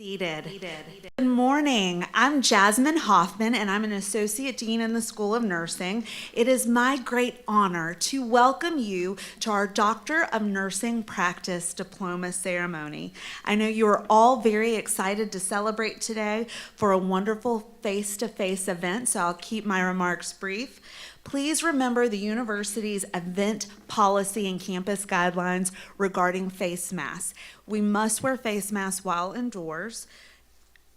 Seated. Good morning. I'm Jasmine Hoffman, and I'm an Associate Dean in the School of Nursing. It is my great honor to welcome you to our Doctor of Nursing Practice Diploma ceremony. I know you are all very excited to celebrate today for a wonderful face-to-face event, so I'll keep my remarks brief. Please remember the university's event policy and campus guidelines regarding face masks. We must wear face masks while indoors.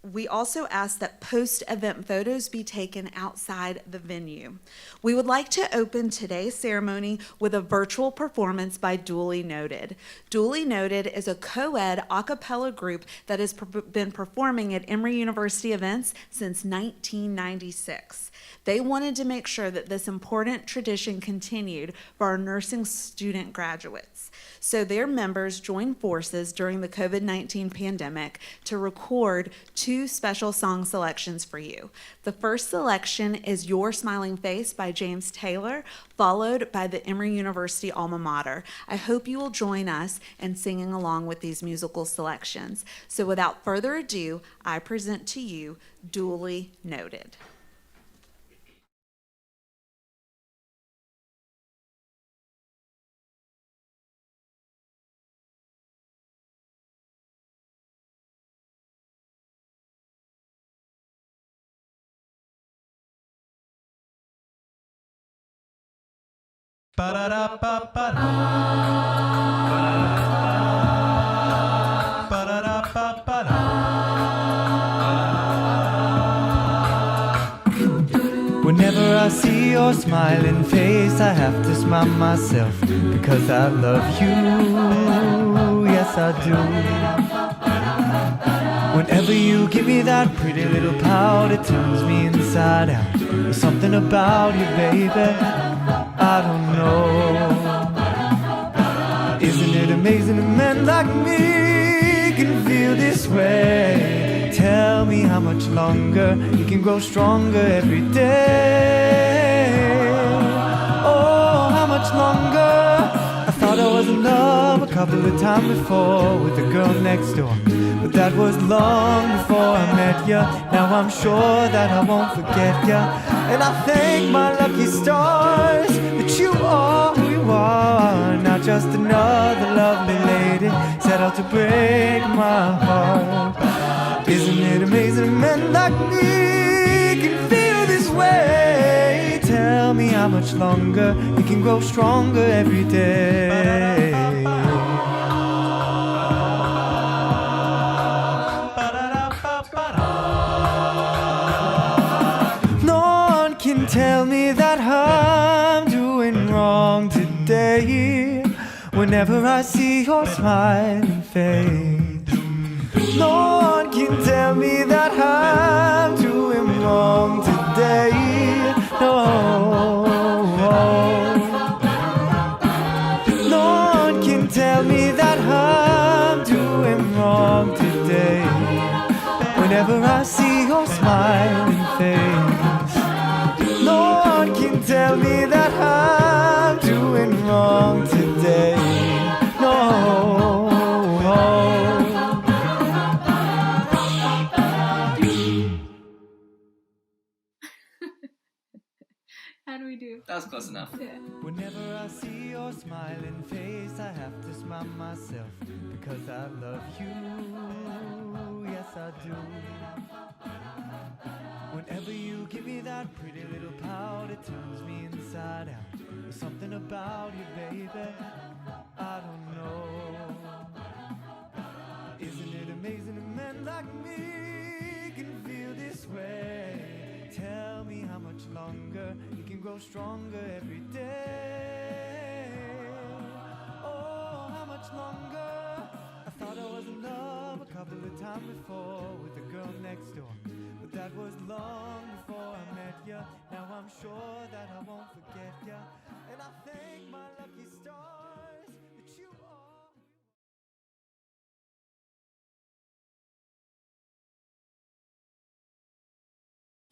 We also ask that post-event photos be taken outside the venue. We would like to open today's ceremony with a virtual performance by Duly Noted. Duly Noted is a co-ed a cappella group that has been performing at Emory University events since 1996. They wanted to make sure that this important tradition continued for our nursing student graduates. So their members joined forces during the COVID-19 pandemic to record two special song selections for you. The first selection is Your Smiling Face by James Taylor, followed by the Emory University alma mater. I hope you will join us in singing along with these musical selections. So without further ado, I present to you Duly Noted. Whenever I see your smiling face, I have to smile myself because I love you. Yes, I do. Whenever you give me that pretty little pout, it turns me inside out. There's something about you, baby, I don't know. Isn't it amazing that men like me can feel this way? Tell me how much longer you can grow stronger every day. Oh, how much longer? I thought I was in love a couple of times before with the girl next door, but that was long before I met ya. Now I'm sure that I won't forget ya, and I thank my lucky stars that you are who you are. Not just another lovely lady set out to break my heart. Isn't it amazing that men like me can feel this way? Tell me how much longer you can grow stronger every day. No one can tell me that I'm doing wrong today. Whenever I see your smiling face, no one can tell me that I'm doing wrong today. No, no one can tell me that I'm doing wrong today. Whenever I see your smiling face, no one can tell me that I'm doing wrong today. No. How do we do? That was close enough. Yeah. Whenever I see your smiling face, I have to smile myself because I love you. Yes, I do. Whenever you give me that pretty little pout, it turns me inside out. There's something about you, baby, I don't know. Isn't it amazing that men like me can feel this way? Tell me how much longer you can grow stronger every day. Oh, how much longer? I thought I was in love a couple of times before with the girl next door, but that was long before I met ya. Now I'm sure that I won't forget ya, and I thank my lucky stars that you are.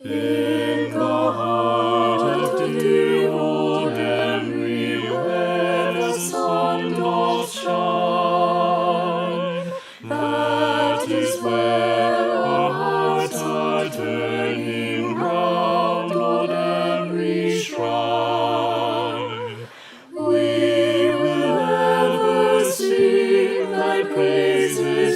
In the heart of dear old Henry, where the sun doth shine, that is where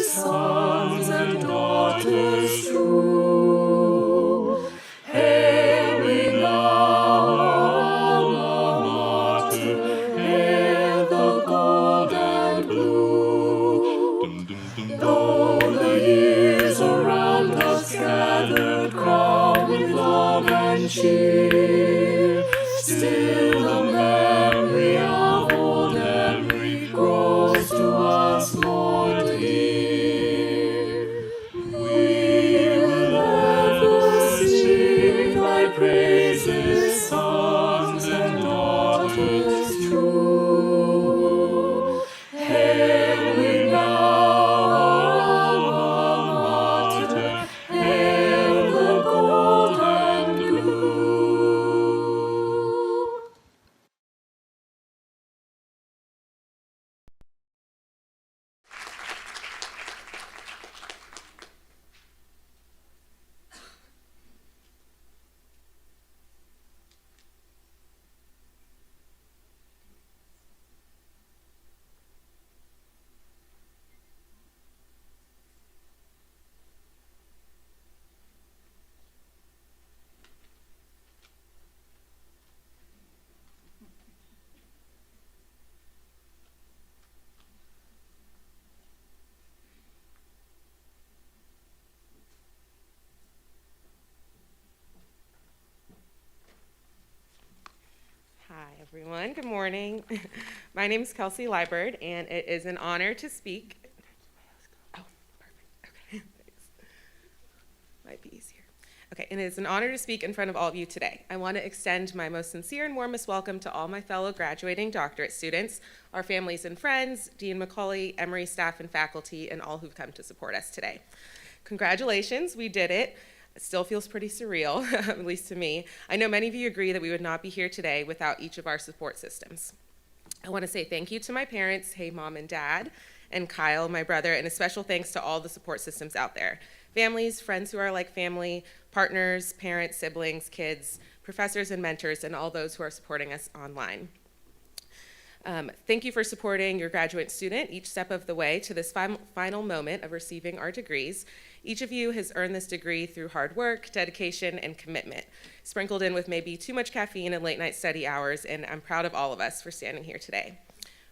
sons and daughters true. Hail we now, alma mater, hail the gold and blue. Though the years around us gathered, crowned with love and cheer, still the memory of old Emory grows to us more dear. We will ever sing thy praises, sons and daughters true. Hail we now, alma mater, hail the gold and blue. Hi, everyone. Good morning. My name is Kelsey Liebert, and it is an honor to speak. Oh, perfect. Okay, thanks. Might be easier. Okay, and it is an honor to speak in front of all of you today. I want to extend my most sincere and warmest welcome to all my fellow graduating doctorate students, our families and friends, Dean McCauley, Emory staff and faculty, and all who've come to support us today. Congratulations, we did it. It still feels pretty surreal, at least to me. I know many of you agree that we would not be here today without each of our support systems. I want to say thank you to my parents, hey mom and dad, and Kyle, my brother, and a special thanks to all the support systems out there. Families, friends who are like family, partners, parents, siblings, kids, professors and mentors, and all those who are supporting us online. Thank you for supporting your graduate student each step of the way to this final moment of receiving our degrees. Each of you has earned this degree through hard work, dedication, and commitment, sprinkled in with maybe too much caffeine and late night study hours, and I'm proud of all of us for standing here today.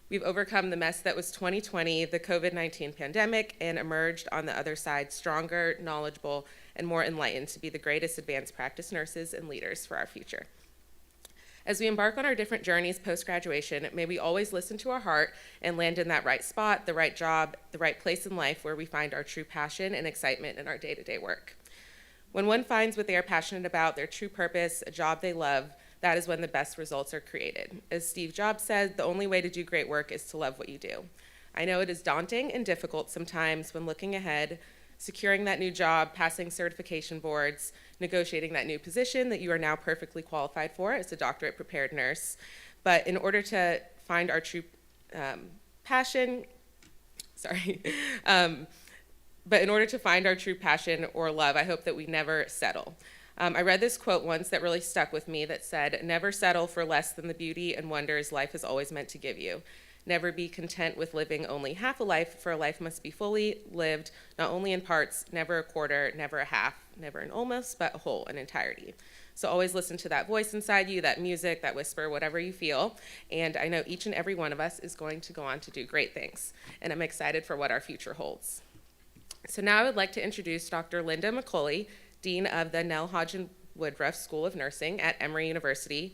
We've overcome the mess that was 2020, the COVID-19 pandemic, and emerged on the other side stronger, knowledgeable, and more enlightened to be the greatest advanced practice nurses and leaders for our future. As we embark on our different journeys post-graduation, may we always listen to our heart and land in that right spot, the right job, the right place in life where we find our true passion and excitement in our day-to-day work. When one finds what they are passionate about, their true purpose, a job they love, that is when the best results are created. As Steve Jobs said, the only way to do great work is to love what you do. I know it is daunting and difficult sometimes when looking ahead, securing that new job, passing certification boards, negotiating that new position that you are now perfectly qualified for as a doctorate prepared nurse. But in order to find our true passion or love, I hope that we never settle. I read this quote once that really stuck with me that said, "Never settle for less than the beauty and wonders life is always meant to give you. Never be content with living only half a life, for a life must be fully lived, not only in parts, never a quarter, never a half, never an almost, but a whole, an entirety." So always listen to that voice inside you, that music, that whisper, whatever you feel. And I know each and every one of us is going to go on to do great things. And I'm excited for what our future holds. So now I would like to introduce Dr. Linda McCauley, Dean of the Nell Hodgson Woodruff School of Nursing at Emory University.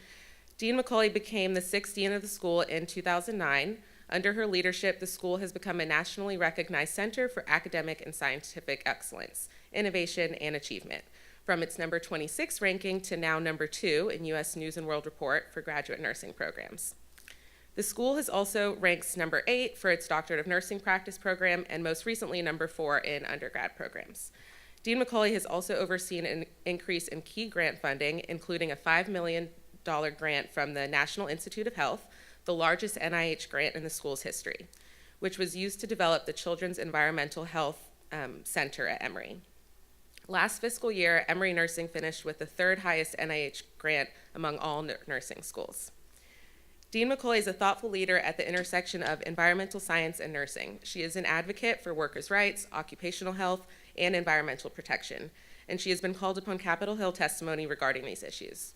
Dean McCauley became the 6th dean of the school in 2009. Under her leadership, the school has become a nationally recognized center for academic and scientific excellence, innovation, and achievement, from its number 26 ranking to now number 2 in U.S. News and World Report for graduate nursing programs. The school has also ranked number 8 for its Doctorate of Nursing Practice program, and most recently number 4 in undergrad programs. Dean McCauley has also overseen an increase in key grant funding, including a $5 million grant from the National Institute of Health, the largest NIH grant in the school's history, which was used to develop the Children's Environmental Health Center at Emory. Last fiscal year, Emory Nursing finished with the 3rd highest NIH grant among all nursing schools. Dean McCoy is a thoughtful leader at the intersection of environmental science and nursing. She is an advocate for workers' rights, occupational health, and environmental protection, and she has been called upon Capitol Hill testimony regarding these issues.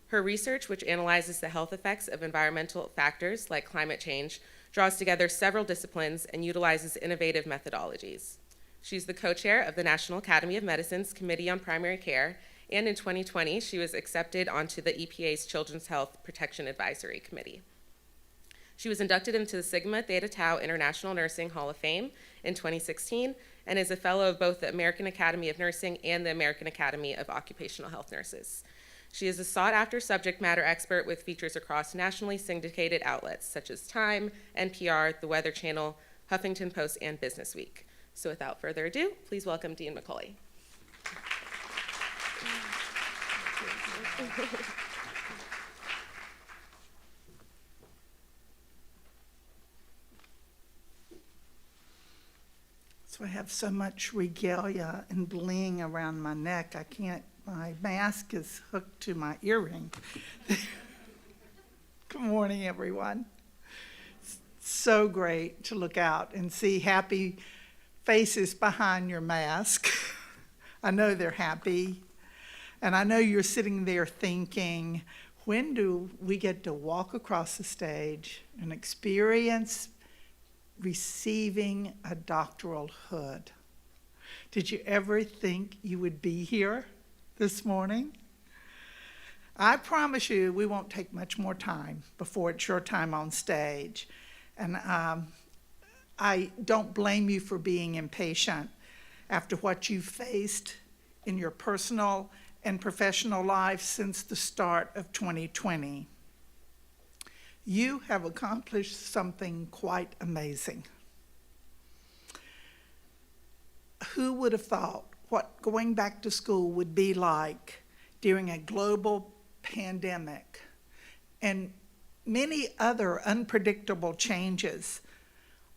Her research, which analyzes the health effects of environmental factors like climate change, draws together several disciplines and utilizes innovative methodologies. She's the co-chair of the National Academy of Medicine's Committee on Primary Care, and in 2020, she was accepted onto the EPA's Children's Health Protection Advisory Committee. She was inducted into the Sigma Theta Tau International Nursing Hall of Fame in 2016 and is a fellow of both the American Academy of Nursing and the American Academy of Occupational Health Nurses. She is a sought-after subject matter expert with features across nationally syndicated outlets such as Time, NPR, The Weather Channel, Huffington Post, and Business Week. So without further ado, please welcome Dean McCoy. So I have so much regalia and bling around my neck, my mask is hooked to my earring. Good morning, everyone. It's so great to look out and see happy faces behind your mask. I know they're happy. And I know you're sitting there thinking, when do we get to walk across the stage and experience receiving a doctoral hood? Did you ever think you would be here this morning? I promise you we won't take much more time before it's your time on stage. And I don't blame you for being impatient after what you've faced in your personal and professional life since the start of 2020. You have accomplished something quite amazing. Who would have thought what going back to school would be like during a global pandemic and many other unpredictable changes?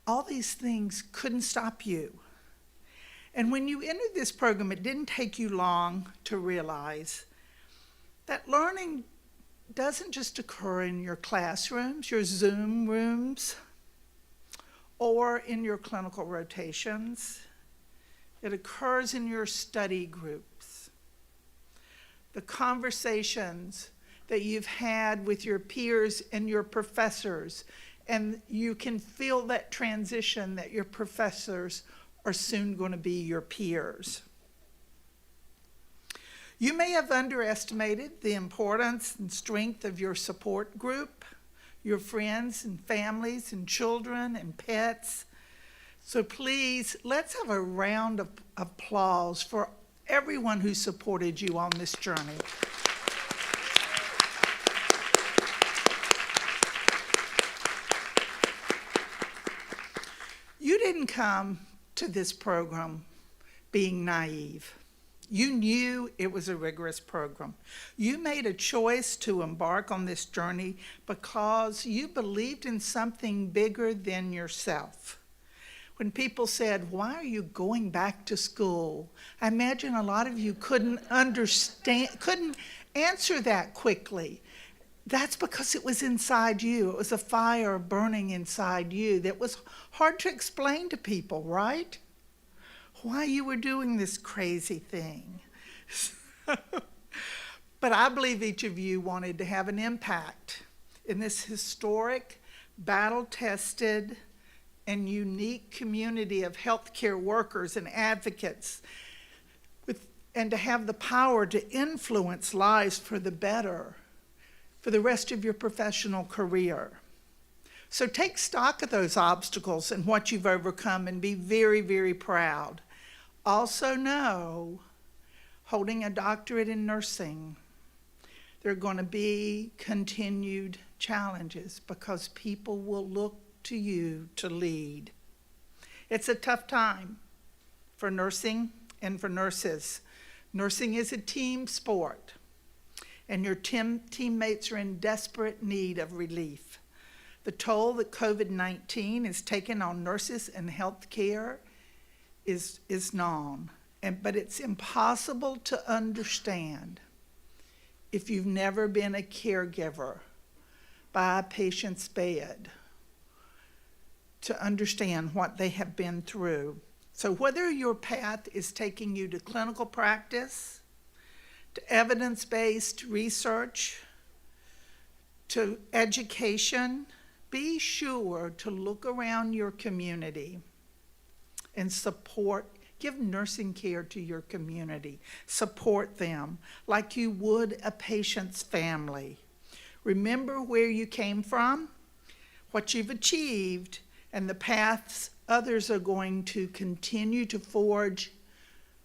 All these things couldn't stop you. And when you entered this program, it didn't take you long to realize that learning doesn't just occur in your classrooms, your Zoom rooms, or in your clinical rotations. It occurs in your study groups. The conversations that you've had with your peers and your professors, and you can feel that transition that your professors are soon going to be your peers. You may have underestimated the importance and strength of your support group, your friends and families and children and pets. So please, let's have a round of applause for everyone who supported you on this journey. You didn't come to this program being naive. You knew it was a rigorous program. You made a choice to embark on this journey because you believed in something bigger than yourself. When people said, "Why are you going back to school?" I imagine a lot of you couldn't answer that quickly. That's because it was inside you. It was a fire burning inside you that was hard to explain to people, right? Why you were doing this crazy thing. But I believe each of you wanted to have an impact in this historic, battle-tested, and unique community of healthcare workers and advocates, and to have the power to influence lives for the better for the rest of your professional career. So take stock of those obstacles and what you've overcome and be very, very proud. Also know, holding a doctorate in nursing, there are going to be continued challenges because people will look to you to lead. It's a tough time for nursing and for nurses. Nursing is a team sport, and your teammates are in desperate need of relief. The toll that COVID-19 has taken on nurses and healthcare is known, but it's impossible to understand if you've never been a caregiver by a patient's bed to understand what they have been through. So whether your path is taking you to clinical practice, to evidence-based research, to education, be sure to look around your community and support, give nursing care to your community. Support them like you would a patient's family. Remember where you came from, what you've achieved, and the paths others are going to continue to forge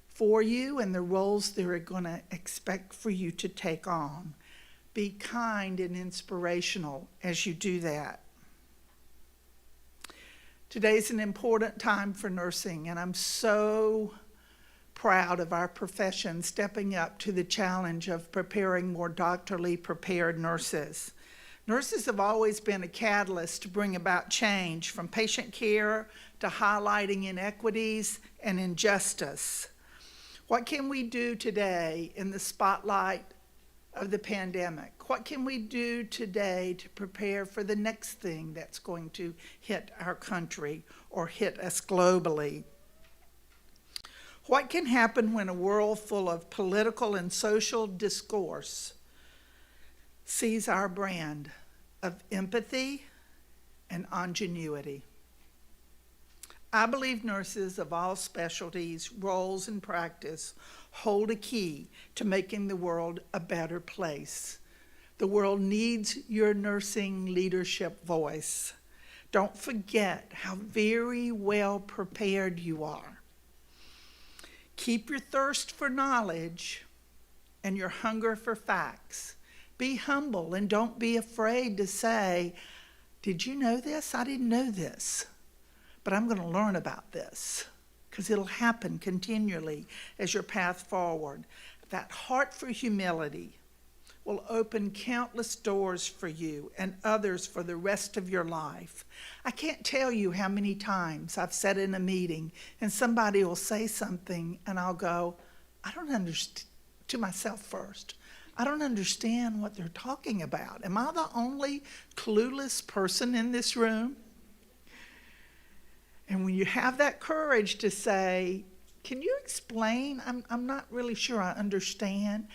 for you and the roles they're going to expect for you to take on. Be kind and inspirational as you do that. Today's an important time for nursing, and I'm so proud of our profession stepping up to the challenge of preparing more doctorally prepared nurses. Nurses have always been a catalyst to bring about change, from patient care to highlighting inequities and injustice. What can we do today in the spotlight of the pandemic? What can we do today to prepare for the next thing that's going to hit our country or hit us globally? What can happen when a world full of political and social discourse sees our brand of empathy and ingenuity? I believe nurses of all specialties, roles, and practice hold a key to making the world a better place. The world needs your nursing leadership voice. Don't forget how very well prepared you are. Keep your thirst for knowledge and your hunger for facts. Be humble and don't be afraid to say, "Did you know this? I didn't know this, but I'm going to learn about this," because it'll happen continually as your path forward. That heart for humility will open countless doors for you and others for the rest of your life. I can't tell you how many times I've sat in a meeting and somebody will say something and I'll go, I don't understand, to myself first. I don't understand what they're talking about. Am I the only clueless person in this room? And when you have that courage to say, can you explain? I'm not really sure I understand.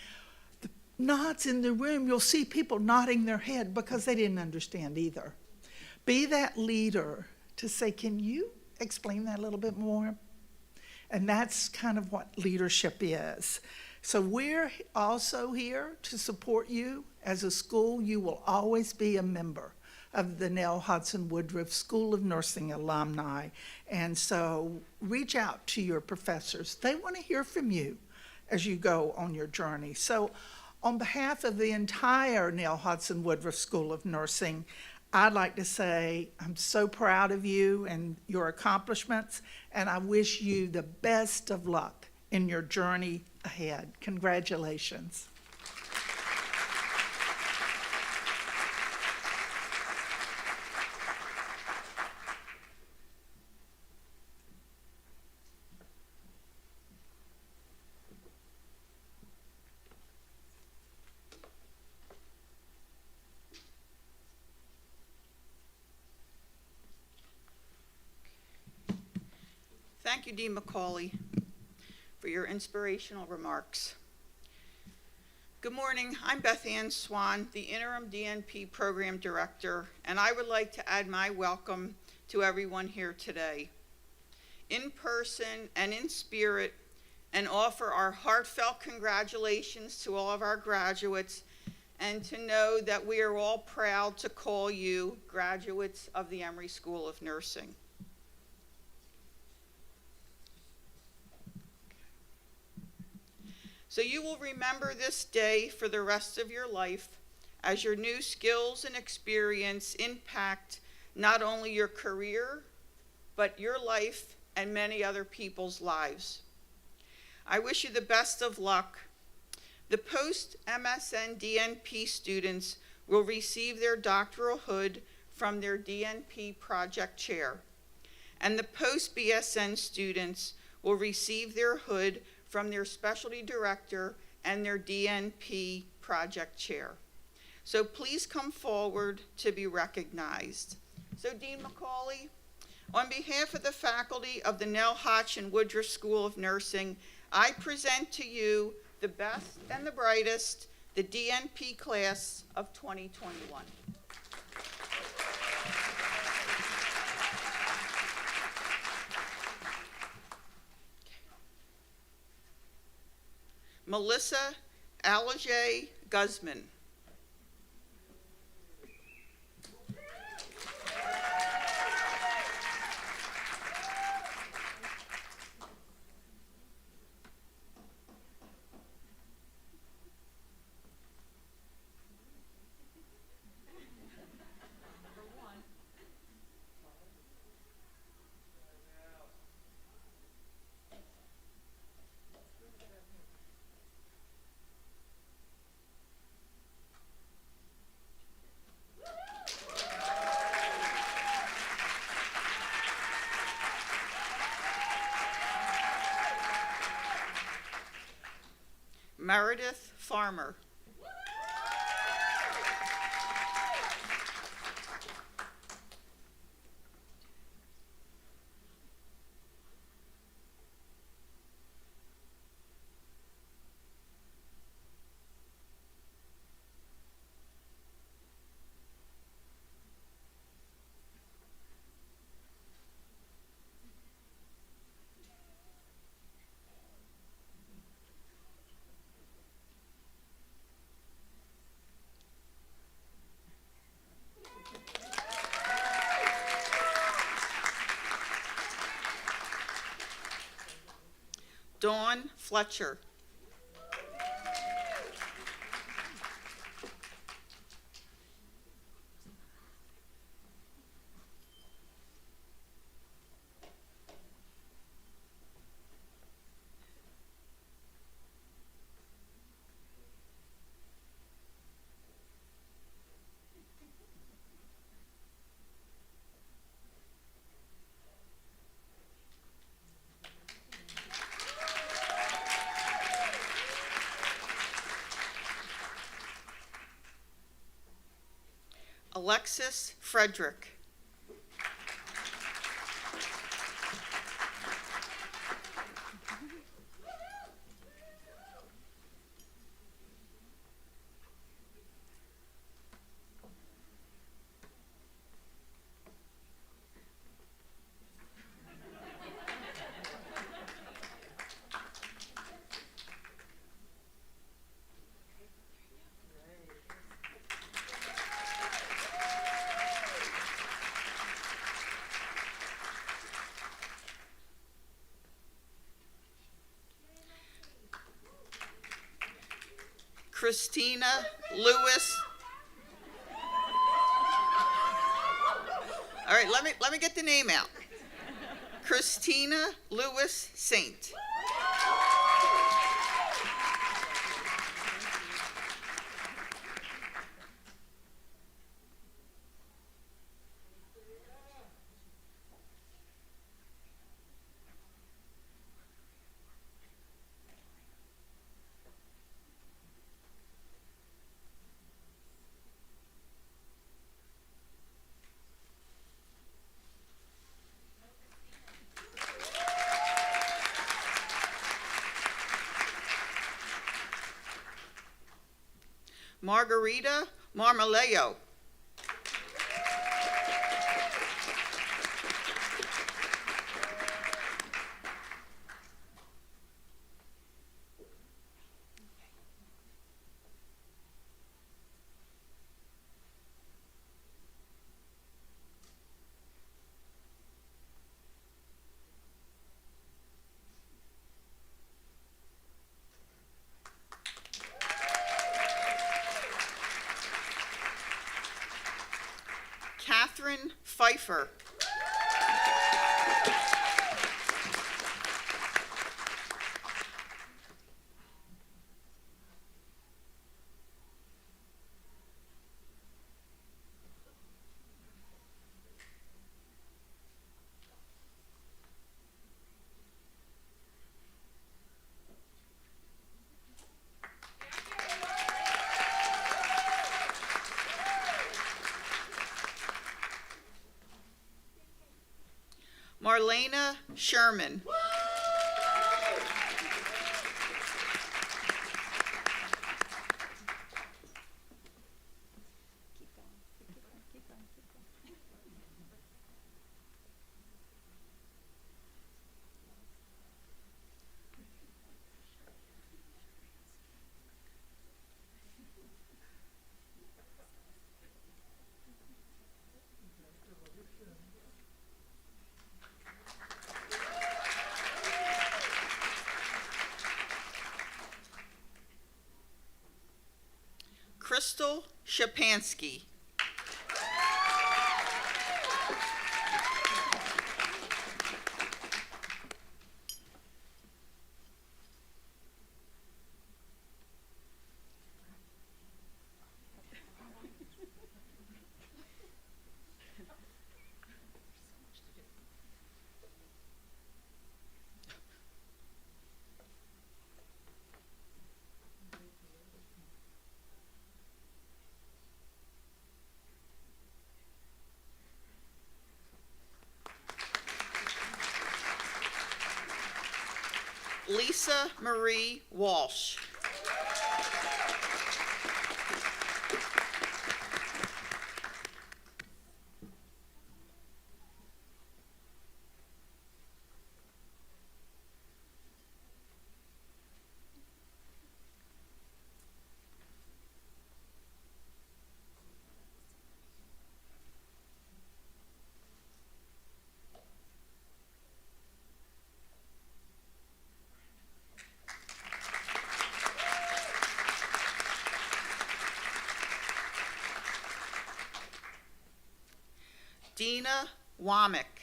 The nods in the room, you'll see people nodding their head because they didn't understand either. Be that leader to say, can you explain that a little bit more? And that's kind of what leadership is. So we're also here to support you. As a school, you will always be a member of the Nell Hudson Woodruff School of Nursing alumni. And so reach out to your professors. They want to hear from you as you go on your journey. So on behalf of the entire Nell Hudson Woodruff School of Nursing, I'd like to say I'm so proud of you and your accomplishments, and I wish you the best of luck in your journey ahead. Congratulations. Thank you, Dean McCauley, for your inspirational remarks. Good morning. I'm Beth Ann Swan, the Interim DNP Program Director, and I would like to add my welcome to everyone here today, in person and in spirit, and offer our heartfelt congratulations to all of our graduates, and to know that we are all proud to call you graduates of the Emory School of Nursing. So you will remember this day for the rest of your life as your new skills and experience impact not only your career, but your life and many other people's lives. I wish you the best of luck. The post-MSN DNP students will receive their doctoral hood from their DNP project chair, and the post-BSN students will receive their hood from their specialty director and their DNP project chair. So please come forward to be recognized. So Dean McCauley, on behalf of the faculty of the Nell Hotch and Woodruff School of Nursing, I present to you the best and the brightest, the DNP class of 2021. Melissa Alajay Guzman. Meredith Farmer. Dawn Fletcher. Alexis Frederick. Christina Lewis. All right, let me get the name out. Christina Lewis Saint. Margarita Marmaleo. Catherine Pfeiffer. Shalana Sherman. Crystal Shapansky. Lisa Marie Walsh. Dina Womack.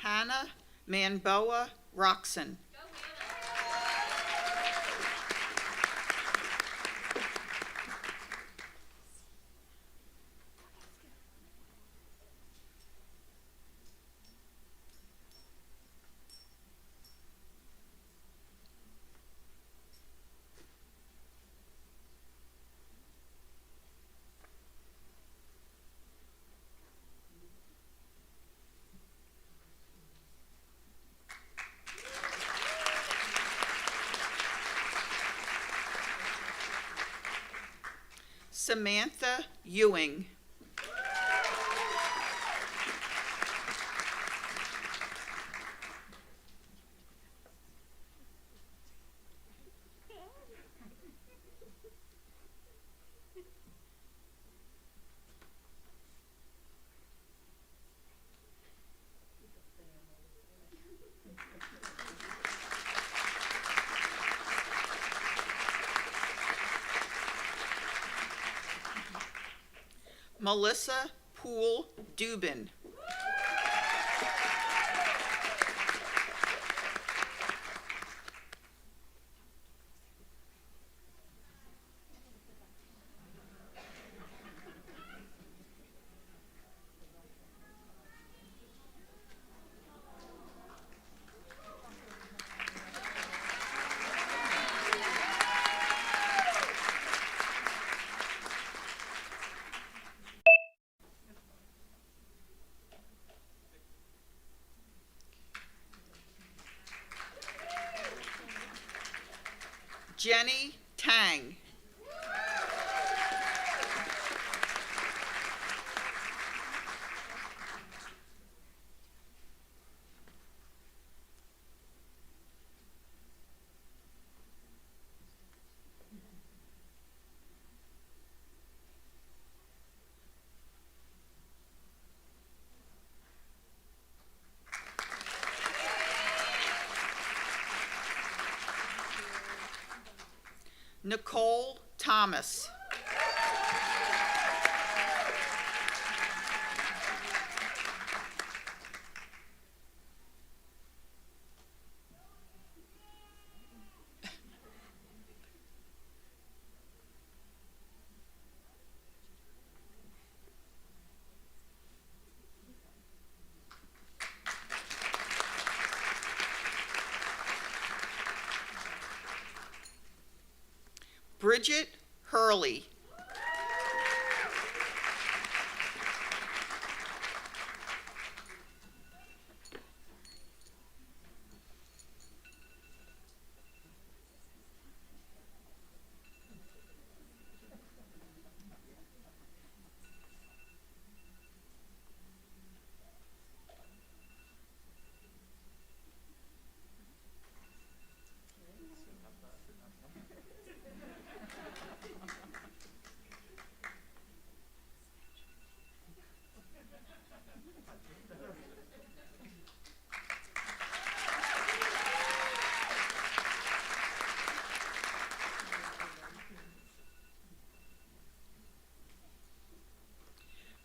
Hannah Manboa Roxon. Samantha Ewing. Melissa Poole Dubin. Jenny Tang. Nicole Thomas. Bridget Hurley.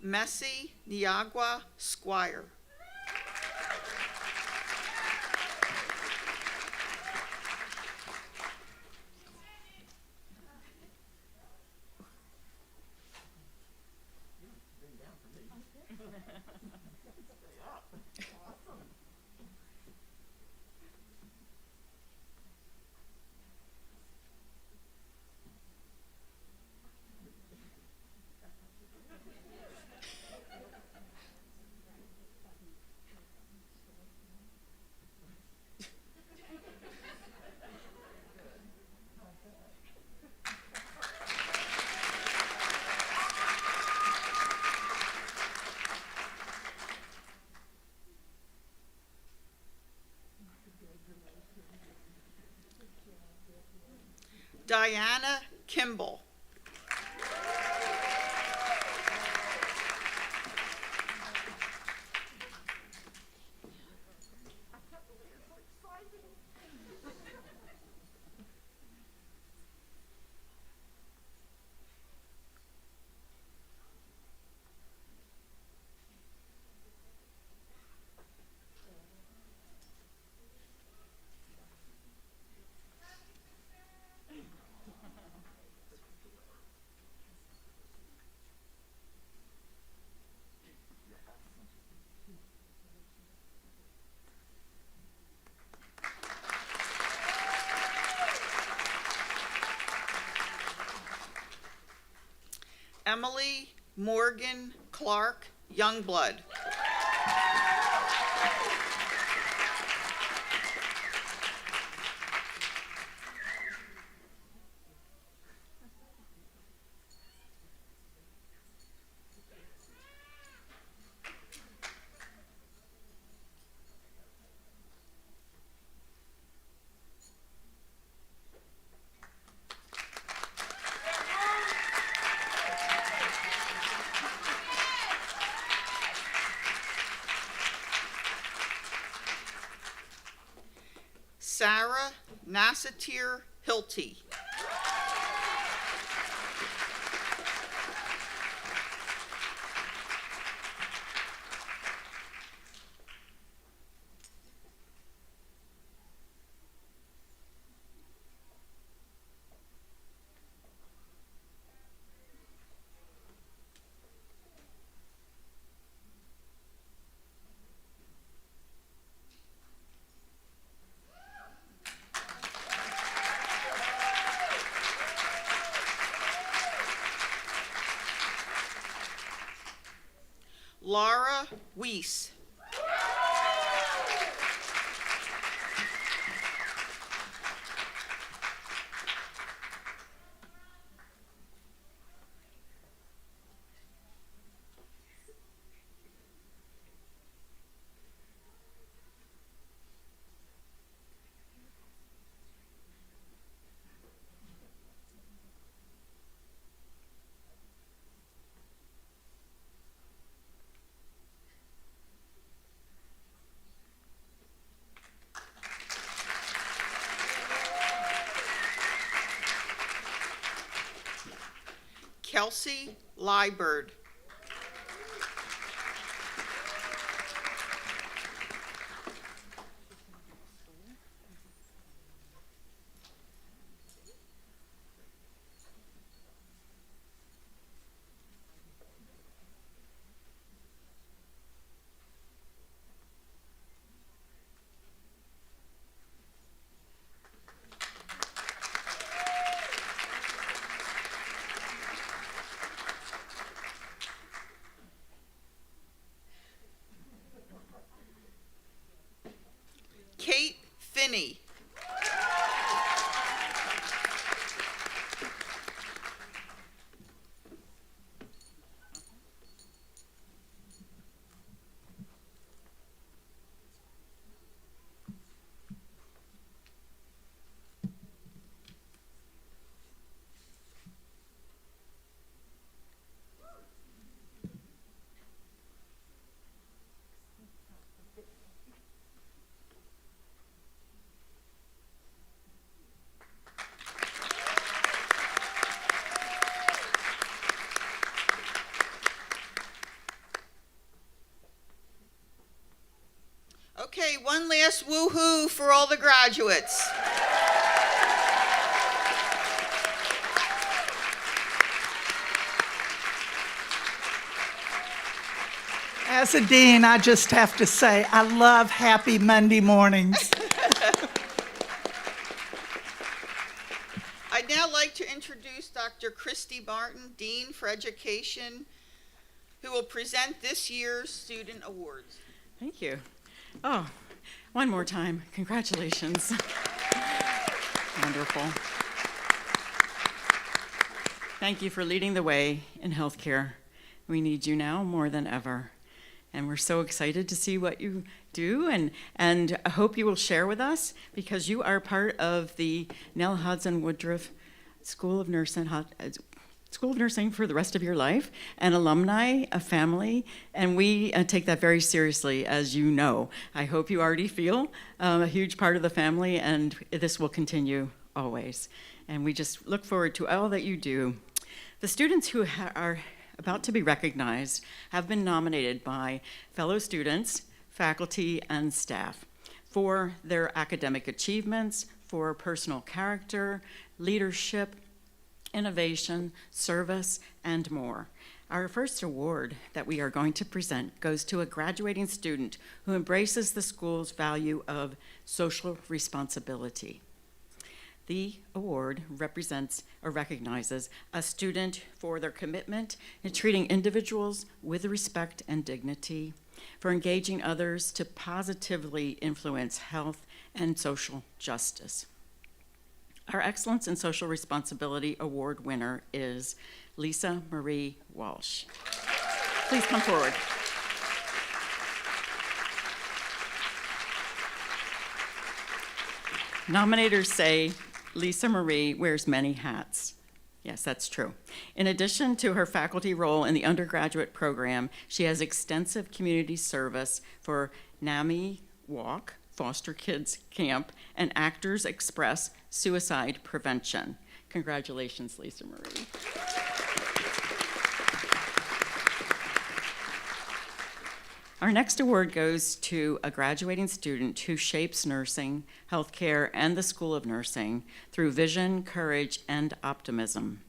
Messi Niagua Squire. Diana Kimball. Emily Morgan Clark Youngblood. Sarah Nassatir Hilty. Laura Weiss. Kelsey Liebird. Okay, one last woo-hoo for all the graduates. As a dean, I just have to say, I love happy Monday mornings. I'd now like to introduce Dr. Christy Martin, Dean for Education, who will present this year's student awards. Thank you. Oh, one more time, congratulations. Wonderful. Thank you for leading the way in healthcare. We need you now more than ever. And we're so excited to see what you do, and I hope you will share with us, because you are part of the Nell Hudson Woodruff School of Nursing for the rest of your life, an alumni, a family, and we take that very seriously, as you know. I hope you already feel a huge part of the family, and this will continue always. And we just look forward to all that you do. The students who are about to be recognized have been nominated by fellow students, faculty, and staff for their academic achievements, for personal character, leadership, innovation, service, and more. Our first award that we are going to present goes to a graduating student who embraces the school's value of social responsibility. The award represents or recognizes a student for their commitment in treating individuals with respect and dignity, for engaging others to positively influence health and social justice. Our Excellence in Social Responsibility Award winner is Lisa Marie Walsh. Please come forward. Nominators say Lisa Marie wears many hats. Yes, that's true. In addition to her faculty role in the undergraduate program, she has extensive community service for NAMI Walk, Foster Kids Camp, and Actors Express Suicide Prevention. Congratulations, Lisa Marie. Our next award goes to a graduating student who shapes nursing, healthcare, and the School of Nursing through vision, courage, and optimism.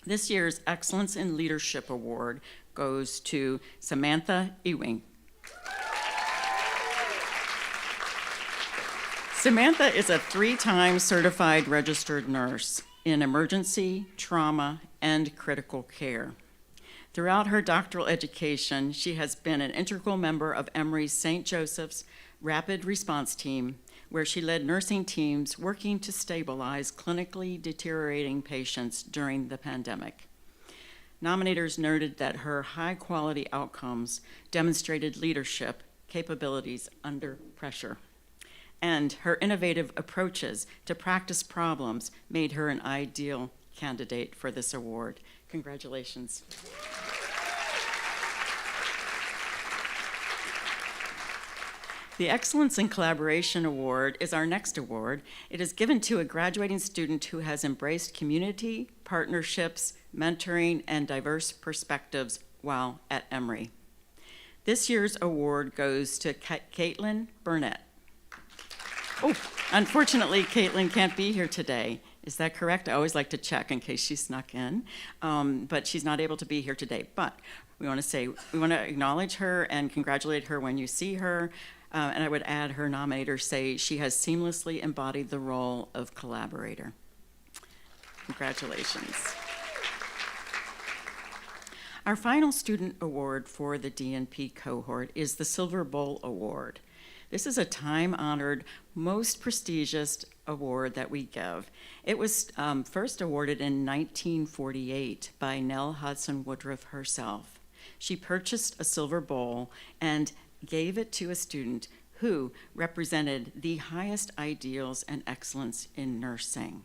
This year's Excellence in Leadership Award goes to Samantha Ewing. Samantha is a 3-time certified registered nurse in emergency, trauma, and critical care. Throughout her doctoral education, she has been an integral member of Emory's St. Joseph's Rapid Response Team, where she led nursing teams working to stabilize clinically deteriorating patients during the pandemic. Nominators noted that her high-quality outcomes demonstrated leadership capabilities under pressure, and her innovative approaches to practice problems made her an ideal candidate for this award. Congratulations. The Excellence in Collaboration Award is our next award. It is given to a graduating student who has embraced community, partnerships, mentoring, and diverse perspectives while at Emory. This year's award goes to Caitlin Burnett. Oh, unfortunately, Caitlin can't be here today. Is that correct? I always like to check in case she snuck in, but she's not able to be here today. But we want to acknowledge her and congratulate her when you see her. And I would add, her nominators say she has seamlessly embodied the role of collaborator. Congratulations. Our final student award for the DNP cohort is the Silver Bowl Award. This is a time-honored, most prestigious award that we give. It was first awarded in 1948 by Nell Hudson Woodruff herself. She purchased a silver bowl and gave it to a student who represented the highest ideals and excellence in nursing.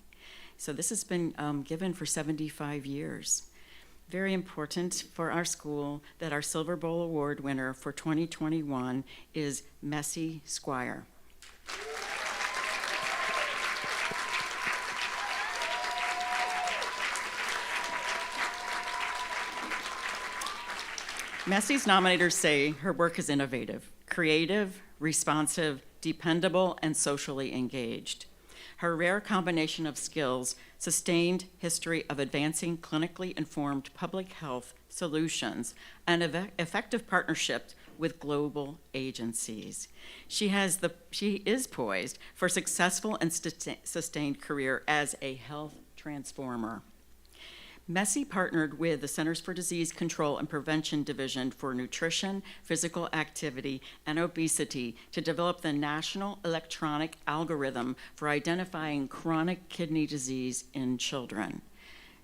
So this has been given for 75 years. Very important for our school that our Silver Bowl Award winner for 2021 is Messi Squire. Messi's nominators say her work is innovative, creative, responsive, dependable, and socially engaged. Her rare combination of skills, sustained history of advancing clinically informed public health solutions, and effective partnerships with global agencies. She is poised for successful and sustained career as a health transformer. Messi partnered with the Centers for Disease Control and Prevention Division for Nutrition, Physical Activity, and Obesity to develop the National Electronic Algorithm for identifying chronic kidney disease in children.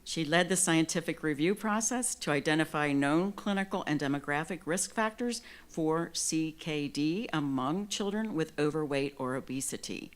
She led the scientific review process to identify known clinical and demographic risk factors for CKD among children with overweight or obesity.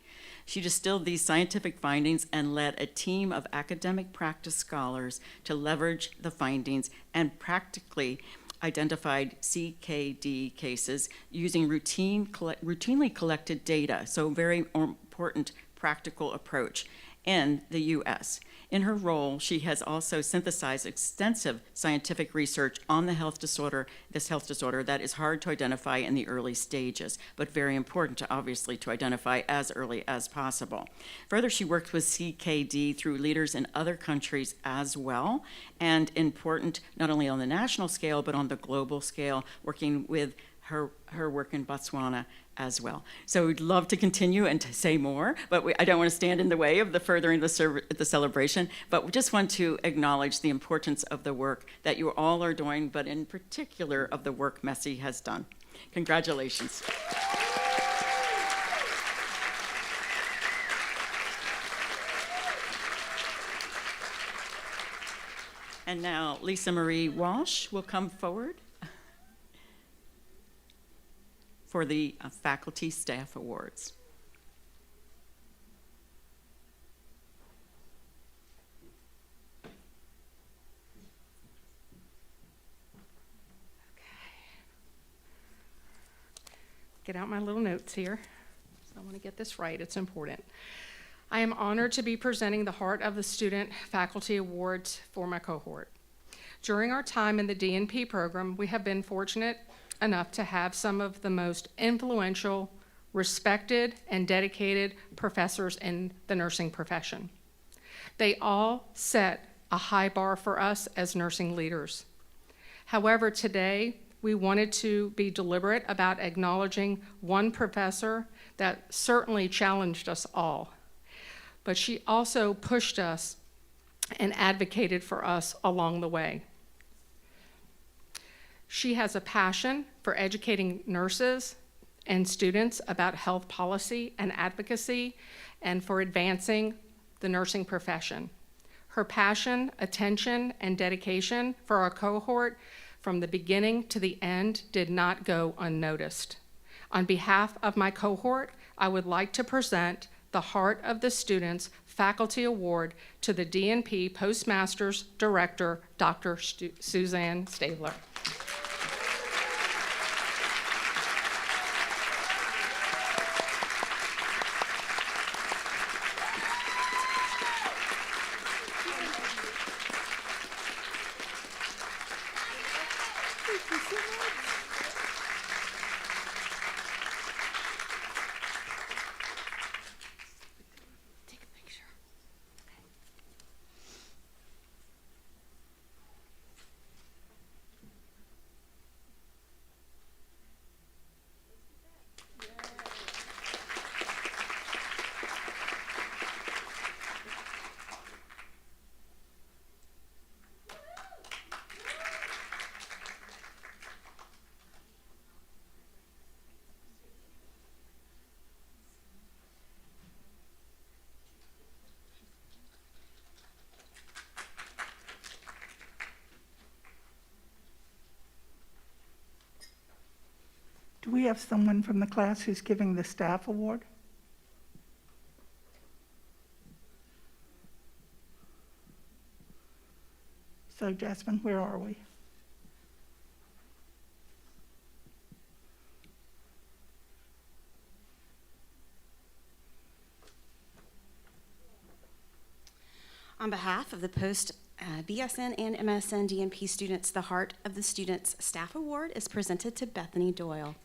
She distilled these scientific findings and led a team of academic practice scholars to leverage the findings and practically identified CKD cases using routinely collected data, so very important practical approach in the U.S. In her role, she has also synthesized extensive scientific research on this health disorder that is hard to identify in the early stages, but very important obviously to identify as early as possible. Further, she worked with CKD through leaders in other countries as well, and important not only on the national scale, but on the global scale, working with her work in Botswana as well. So we'd love to continue and to say more, but I don't want to stand in the way of the furthering the celebration, but we just want to acknowledge the importance of the work that you all are doing, but in particular of the work Messi has done. Congratulations. And now Lisa Marie Walsh will come forward for the Faculty Staff Awards. Get out my little notes here. So I want to get this right, it's important. I am honored to be presenting the Heart of the Student Faculty Awards for my cohort. During our time in the DNP program, we have been fortunate enough to have some of the most influential, respected, and dedicated professors in the nursing profession. They all set a high bar for us as nursing leaders. However, today, we wanted to be deliberate about acknowledging one professor that certainly challenged us all, but she also pushed us and advocated for us along the way. She has a passion for educating nurses and students about health policy and advocacy and for advancing the nursing profession. Her passion, attention, and dedication for our cohort from the beginning to the end did not go unnoticed. On behalf of my cohort, I would like to present the Heart of the Students Faculty Award to the DNP Postmasters Director, Dr. Suzanne Stabler. Do we have someone from the class who's giving the staff award? So Jasmine, where are we? On behalf of the BSN and MSN DNP students, the Heart of the Students Staff Award is presented to Bethany Doyle.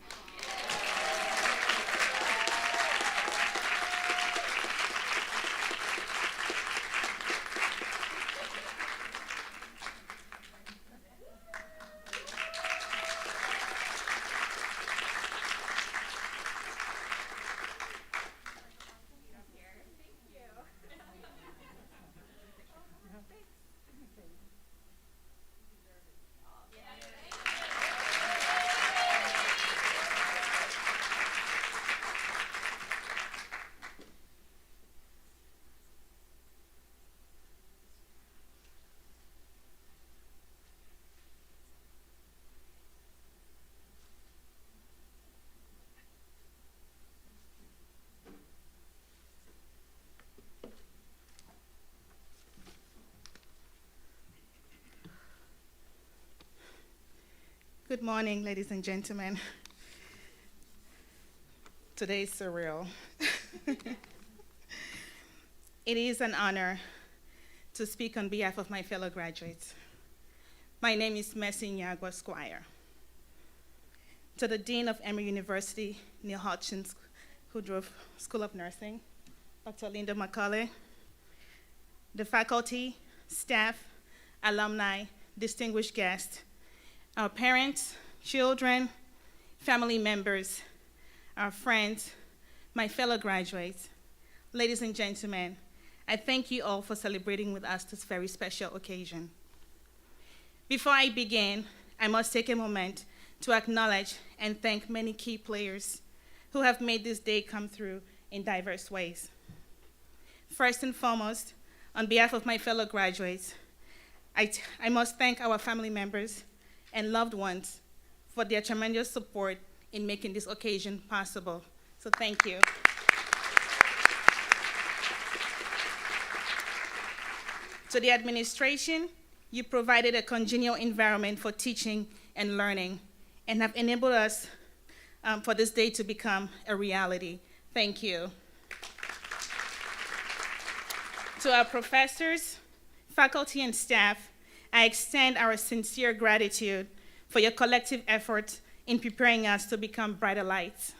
Good morning, ladies and gentlemen. Today is surreal. It is an honor to speak on behalf of my fellow graduates. My name is Mercy Nyagwa Squire. To the Dean of Emory University, Neil Hodgins, Woodruff School of Nursing, Dr. Linda McCauley, the faculty, staff, alumni, distinguished guests, our parents, children, family members, our friends, my fellow graduates, ladies and gentlemen, I thank you all for celebrating with us this very special occasion. Before I begin, I must take a moment to acknowledge and thank many key players who have made this day come through in diverse ways. First and foremost, on behalf of my fellow graduates, I must thank our family members and loved ones for their tremendous support in making this occasion possible. So thank you. To the administration, you provided a congenial environment for teaching and learning and have enabled us for this day to become a reality. Thank you. To our professors, faculty, and staff, I extend our sincere gratitude for your collective efforts in preparing us to become brighter lights.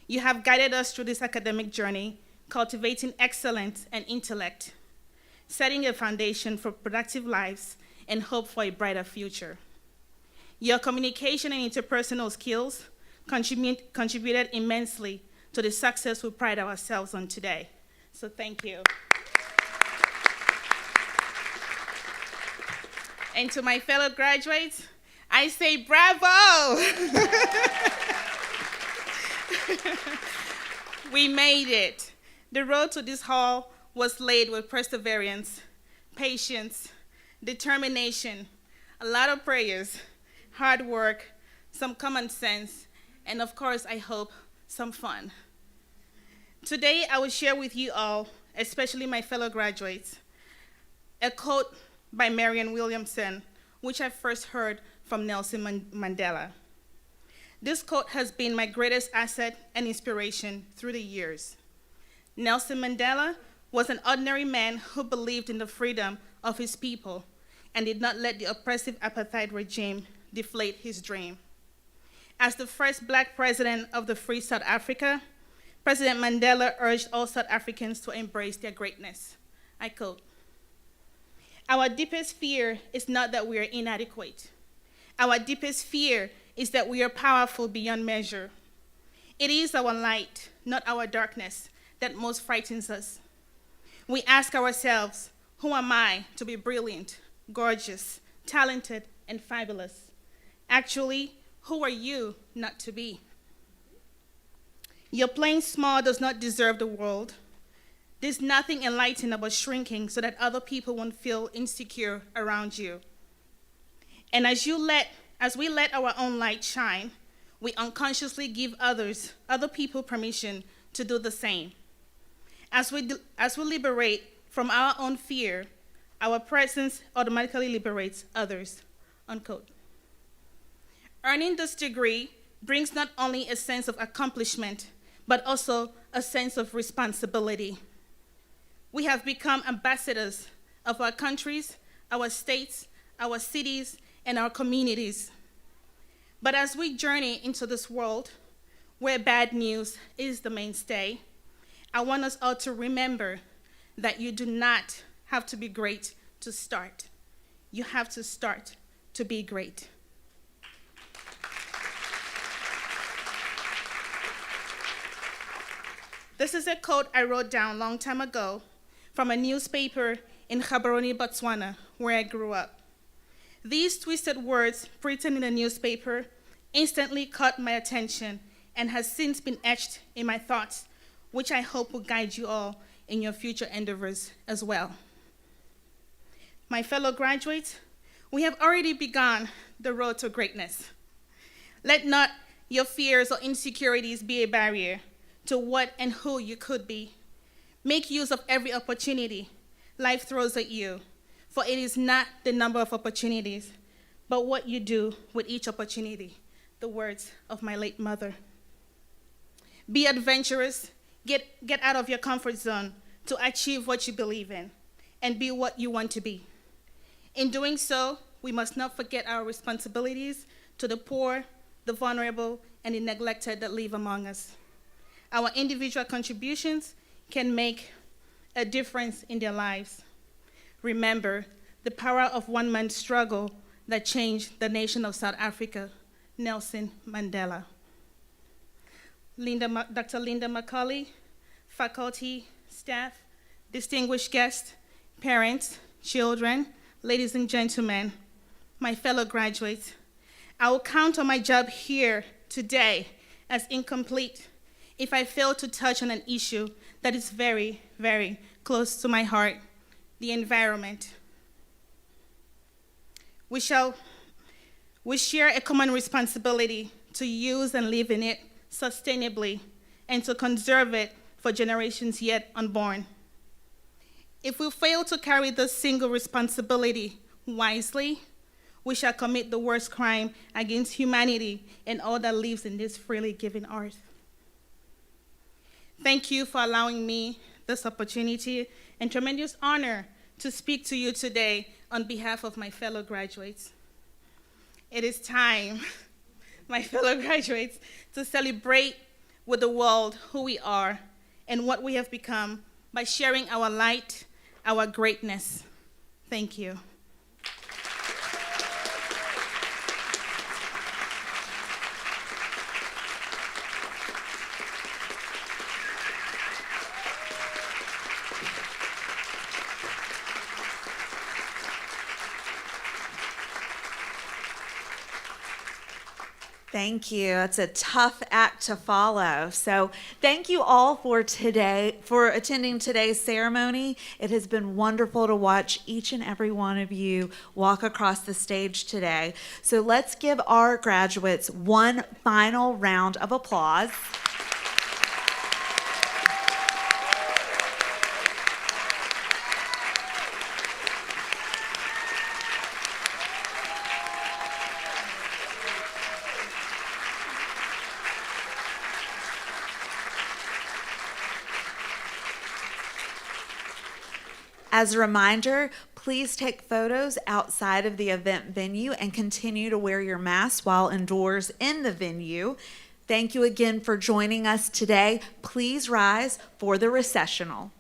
You have guided us through this academic journey, cultivating excellence and intellect, setting a foundation for productive lives and hope for a brighter future. Your communication and interpersonal skills contributed immensely to the success we pride ourselves on today. So thank you. And to my fellow graduates, I say bravo! We made it. The road to this hall was laid with perseverance, patience, determination, a lot of prayers, hard work, some common sense, and of course, I hope, some fun. Today, I will share with you all, especially my fellow graduates, a quote by Marianne Williamson, which I first heard from Nelson Mandela. This quote has been my greatest asset and inspiration through the years. Nelson Mandela was an ordinary man who believed in the freedom of his people and did not let the oppressive apartheid regime deflate his dream. As the first Black president of the free South Africa, President Mandela urged all South Africans to embrace their greatness. I quote, "Our deepest fear is not that we are inadequate. Our deepest fear is that we are powerful beyond measure. It is our light, not our darkness, that most frightens us. We ask ourselves, who am I to be brilliant, gorgeous, talented, and fabulous? Actually, who are you not to be? Your playing small does not deserve the world. There's nothing enlightening about shrinking so that other people won't feel insecure around you. And as we let our own light shine, we unconsciously give other people permission to do the same. As we liberate from our own fear, our presence automatically liberates others," unquote. Earning this degree brings not only a sense of accomplishment, but also a sense of responsibility. We have become ambassadors of our countries, our states, our cities, and our communities. But as we journey into this world where bad news is the mainstay, I want us all to remember that you do not have to be great to start. You have to start to be great. This is a quote I wrote down a long time ago from a newspaper in Gaborone, Botswana, where I grew up. These twisted words printed in the newspaper instantly caught my attention and has since been etched in my thoughts, which I hope will guide you all in your future endeavors as well. My fellow graduates, we have already begun the road to greatness. Let not your fears or insecurities be a barrier to what and who you could be. Make use of every opportunity life throws at you, for it is not the number of opportunities, but what you do with each opportunity. The words of my late mother. Be adventurous, get out of your comfort zone to achieve what you believe in, and be what you want to be. In doing so, we must not forget our responsibilities to the poor, the vulnerable, and the neglected that live among us. Our individual contributions can make a difference in their lives. Remember the power of one man's struggle that changed the nation of South Africa, Nelson Mandela. Dr. Linda McCauley, faculty, staff, distinguished guests, parents, children, ladies and gentlemen, my fellow graduates, I will count on my job here today as incomplete if I fail to touch on an issue that is very, very close to my heart, the environment. We share a common responsibility to use and live in it sustainably and to conserve it for generations yet unborn. If we fail to carry this single responsibility wisely, we shall commit the worst crime against humanity and all that lives in this freely given earth. Thank you for allowing me this opportunity and tremendous honor to speak to you today on behalf of my fellow graduates. It is time, my fellow graduates, to celebrate with the world who we are and what we have become by sharing our light, our greatness. Thank you. Thank you. It's a tough act to follow. So thank you all for attending today's ceremony. It has been wonderful to watch each and every one of you walk across the stage today. So let's give our graduates one final round of applause. As a reminder, please take photos outside of the event venue and continue to wear your mask while indoors in the venue. Thank you again for joining us today. Please rise for the recessional.